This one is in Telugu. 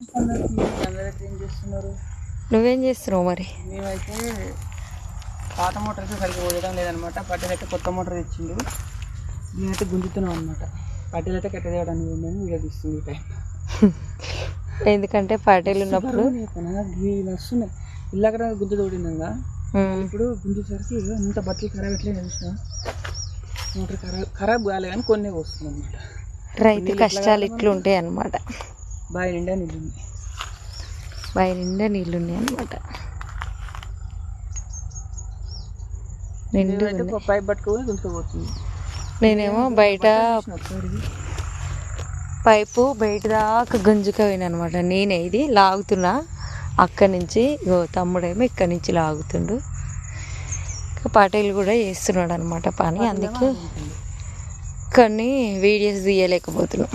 ఏం చేస్తున్నారు? నువ్వేం చేస్తున్నావు మరి? మేమైతే పాత మోటార్ అయితే సరిగ్గా పోయడం లేదనమాట. పట్టెలు అయితే కొత్త మోటార్ తెచ్చిండు, నేనైతే గుంజుతున్నాం అనమాట. పట్టెలు అయితే కట్ట చేయడానికి పోయిందని వీడియో తీస్తుంది టైం. ఎందుకంటే పార్టీలు ఉన్నప్పుడు వస్తున్నాయి. ఇల్లాక గుంజు తోడినాగా ఇప్పుడు గుంజేసరికి ఇంత బట్టలు ఖరాబ్ ఎట్లే చూసిన. మోటార్ ఖరాబ్ కాలే కానీ కొన్ని వస్తుంది అనమాట. రైతు కష్టాలు ఇట్లు ఉంటాయి అన్నమాట. బావి నిండా నీళ్ళు ఉన్నాయి అన్నమాట. పైప్ పట్టుకోవాలి గుంజుకోబోతుంది. నేనేమో బయట పైపు బయట దాకా గుంజుకోపోయిన అనమాట. నేనే ఇది లాగుతున్నా అక్కడి నుంచి. తమ్ముడేమో ఇక్కడి నుంచి లాగుతుండు. పాటలు కూడా చేస్తున్నాడు అనమాట పని. అందుకే కొన్ని వీడియోస్ తీయలేకపోతున్నాం.